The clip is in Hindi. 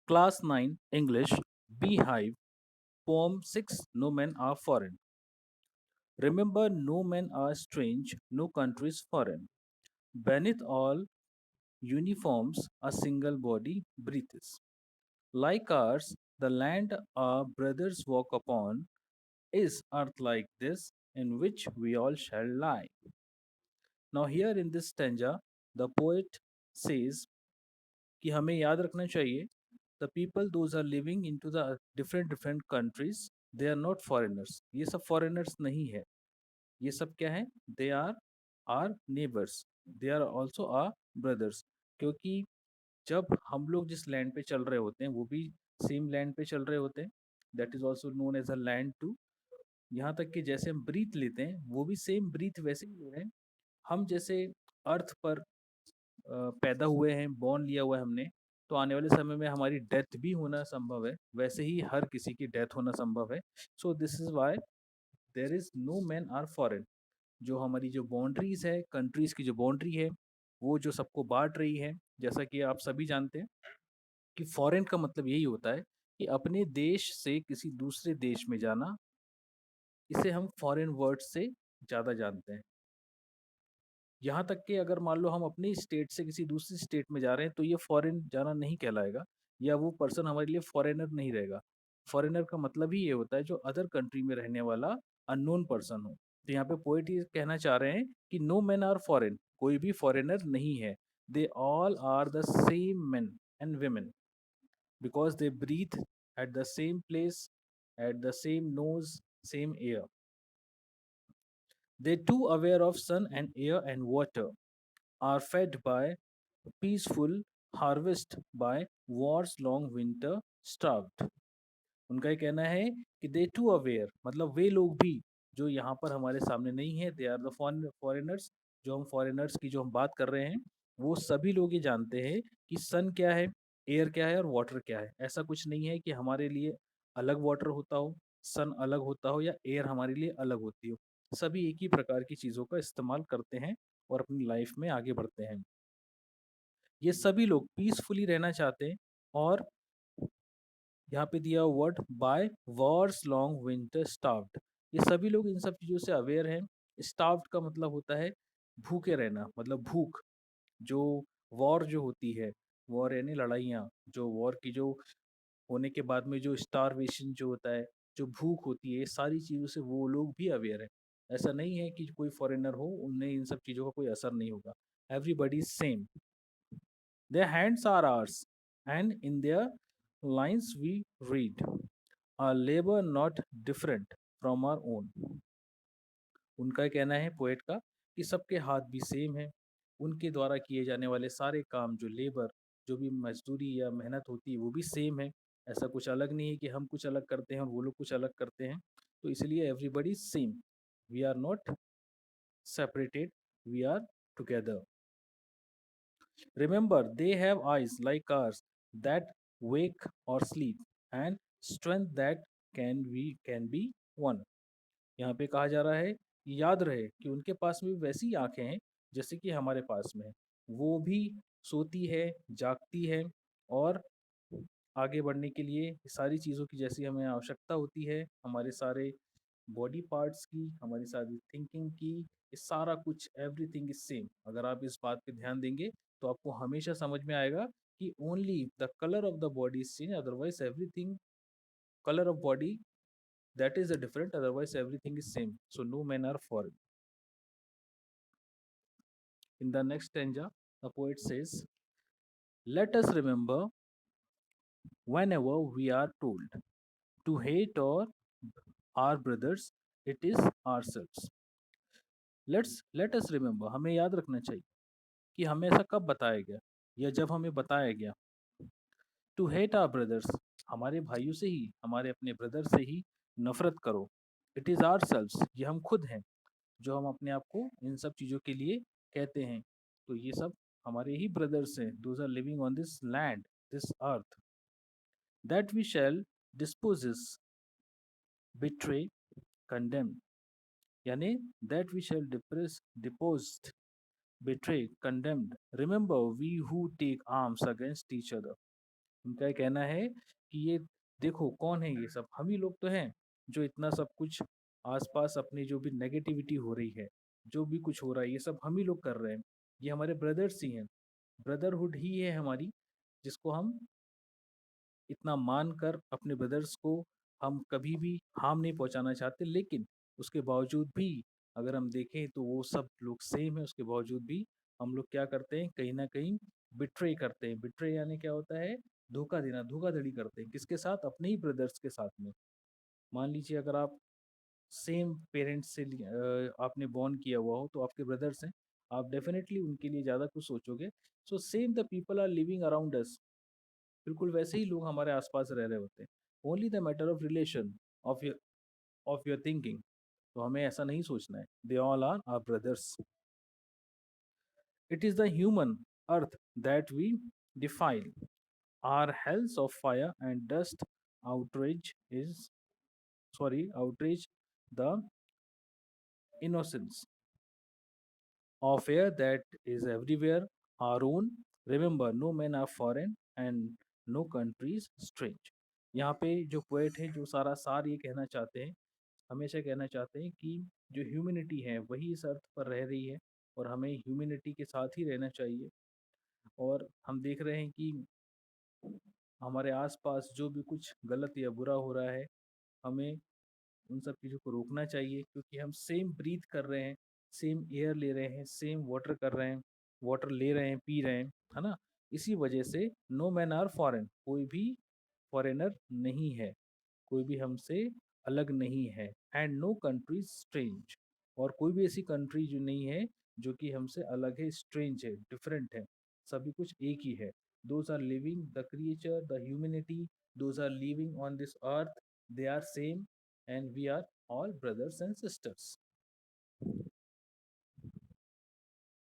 Class 9 English Beehive Poem 6 No Men Are Foreign. Remember, no men are strange, no countries foreign. Beneath all uniforms, a single body breathes. Like ours, the land our brothers walk upon is earth like this, in which we all shall lie. Now, here in this stanza, the poet says कि हमें याद रखना चाहिए the people those are living into the different countries they are not foreigners ये सब फॉरेनर्स नहीं है ये सब क्या है they are neighbours they are also are brothers क्योंकि जब हम लोग जिस लैंड पे चल रहे होते हैं वो भी सेम लैंड पे चल रहे होते हैं that is also known as a land to यहाँ तक कि जैसे हम ब्रीथ लेते हैं वो भी सेम ब्रीथ वैसे ही ले रहे हैं हम जैसे अर्थ पर पैदा हुए हैं बॉर्न लिया हुआ है हमने तो आने वाले समय में हमारी डेथ भी होना संभव है वैसे ही हर किसी की डेथ होना संभव है so this is why there is no man or foreign जो हमारी जो बाउंड्रीज है कंट्रीज की जो बाउंड्री है वो जो सबको बांट रही है जैसा कि आप सभी जानते हैं कि फॉरेन का मतलब यही होता है कि अपने देश से किसी दूसरे देश में जाना इसे हम फॉरेन वर्ड से ज़्यादा जानते हैं यहाँ तक कि अगर मान लो हम अपनी स्टेट से किसी दूसरी स्टेट में जा रहे हैं तो ये फॉरेन जाना नहीं कहलाएगा या वो पर्सन हमारे लिए फॉरेनर नहीं रहेगा फॉरेनर का मतलब ही ये होता है जो अदर कंट्री में रहने वाला अननोन पर्सन हो तो यहाँ पे पोएट ये कहना चाह रहे हैं कि नो मैन आर फॉरेन कोई भी फॉरेनर नहीं है they all are the same man and women because they breathe at the same place at the same nose same air they too aware of sun and air and water are fed by peaceful harvest by war's long winter starved उनका ये कहना है कि दे टू अवेयर मतलब वे लोग भी जो यहाँ पर हमारे सामने नहीं है दे आर द फॉरेनर्स जो हम फॉरेनर्स की जो हम बात कर रहे हैं वो सभी लोग ये जानते हैं कि सन क्या है एयर क्या है और वाटर क्या है ऐसा कुछ नहीं है कि हमारे लिए अलग वाटर होता हो सन अलग होता हो या एयर हमारे लिए अलग होती हो सभी एक ही प्रकार की चीज़ों का इस्तेमाल करते हैं और अपनी लाइफ में आगे बढ़ते हैं ये सभी लोग पीसफुली रहना चाहते हैं और यहाँ पे दिया word by Wars long winter starved ये सभी लोग इन सब चीज़ों से अवेयर हैं स्टार्व्ड का मतलब होता है भूखे रहना मतलब भूख जो वॉर जो होती है वॉर यानी लड़ाइयाँ जो वॉर की जो होने के बाद में जो स्टारवेशन जो होता है जो भूख होती है ये सारी चीज़ों से वो लोग भी अवेयर है ऐसा नहीं है कि कोई फॉरेनर हो उनमें इन सब चीज़ों का कोई असर नहीं होगा everybody same their hands are ours, and in their lines we read, our labor not different from our own. उनका कहना है पोएट का कि सबके हाथ भी सेम है उनके द्वारा किए जाने वाले सारे काम जो लेबर जो भी मजदूरी या मेहनत होती है वो भी सेम है ऐसा कुछ अलग नहीं है कि हम कुछ अलग करते हैं और वो लोग कुछ अलग करते हैं तो इसलिए everybody same we are not separated we are together Remember, they have eyes like ours that wake or sleep, and strength that can be one. यहाँ पे कहा जा रहा है कि याद रहे कि उनके पास में भी वैसी आंखें हैं जैसे कि हमारे पास में है वो भी सोती है जागती है और आगे बढ़ने के लिए सारी चीज़ों की जैसी हमें आवश्यकता होती है हमारे सारे बॉडी पार्ट्स की हमारी सारी थिंकिंग की ये सारा कुछ एवरीथिंग इज सेम अगर आप इस बात पे ध्यान देंगे तो आपको हमेशा समझ में आएगा कि only the colour of the body is change otherwise everything colour of body that is a different otherwise everything is same so no man are for in the next stanza the poet says let us remember whenever we are told to hate or our brothers it is ourselves let us remember हमें याद रखना चाहिए कि हमें ऐसा कब बताया गया या जब हमें बताया गया टू हेट आवर ब्रदर्स हमारे भाइयों से ही हमारे अपने ब्रदर से ही नफरत करो इट इज़ आवर सेल्व्स ये हम खुद हैं जो हम अपने आप को इन सब चीज़ों के लिए कहते हैं तो ये सब हमारे ही ब्रदर्स हैं those are living on this land this earth that we shall dispossess betray condemn यानी that we shall depose betray, condemned. Remember, we who take arms against each other. उनका ये कहना है कि ये देखो कौन है, ये सब हम ही लोग तो हैं जो इतना सब कुछ आसपास अपनी जो भी नेगेटिविटी हो रही है, जो भी कुछ हो रहा है, ये सब हम ही लोग कर रहे हैं। ये हमारे ब्रदर्स ही हैं, ब्रदरहुड ही है हमारी, जिसको हम इतना मान कर अपने ब्रदर्स को हम कभी भी हार्म नहीं पहुंचाना चाहते। लेकिन उसके बावजूद भी अगर हम देखें तो वो सब लोग सेम है, उसके बावजूद भी हम लोग क्या करते हैं, कहीं ना कहीं बिट्रे करते हैं। बिट्रे यानी क्या होता है, धोखा देना, धोखाधड़ी करते हैं। किसके साथ? अपने ही ब्रदर्स के साथ में। मान लीजिए अगर आप सेम पेरेंट्स से आपने बॉर्न किया हुआ हो, तो आपके ब्रदर्स हैं, आप डेफिनेटली उनके लिए ज़्यादा कुछ सोचोगे। So same the people are living around us, बिल्कुल वैसे ही लोग हमारे आसपास रह रहे होते हैं। Only the matter of relation of your thinking. तो हमें ऐसा नहीं सोचना है, they all are our brothers. It is the human earth that we defile, are hells of fire and dust outrage is outrage the innocence of air that is everywhere our own. Remember, no men are foreign and no country is strange. यहाँ पे जो पोएट है, जो सारा सार ये कहना चाहते हैं, हमेशा कहना चाहते हैं कि जो ह्यूमैनिटी है वही इस अर्थ पर रह रही है, और हमें ह्यूमैनिटी के साथ ही रहना चाहिए। और हम देख रहे हैं कि हमारे आसपास जो भी कुछ गलत या बुरा हो रहा है, हमें उन सब चीज़ों को रोकना चाहिए, क्योंकि हम सेम ब्रीथ कर रहे हैं, सेम एयर ले रहे हैं, सेम वाटर कर रहे हैं, वाटर ले रहे हैं, पी रहे हैं, है ना? इसी वजह से नो मैन आर फॉरेन, कोई भी फॉरेनर नहीं है, कोई भी हमसे अलग नहीं है। एंड नो कंट्री स्ट्रेंज, और कोई भी ऐसी कंट्री जो नहीं है जो कि हमसे अलग है, स्ट्रेंज है, डिफरेंट है। सभी कुछ एक ही है। Those are living the creature, the humanity, those are living on this earth, they are same, and we are all brothers and sisters.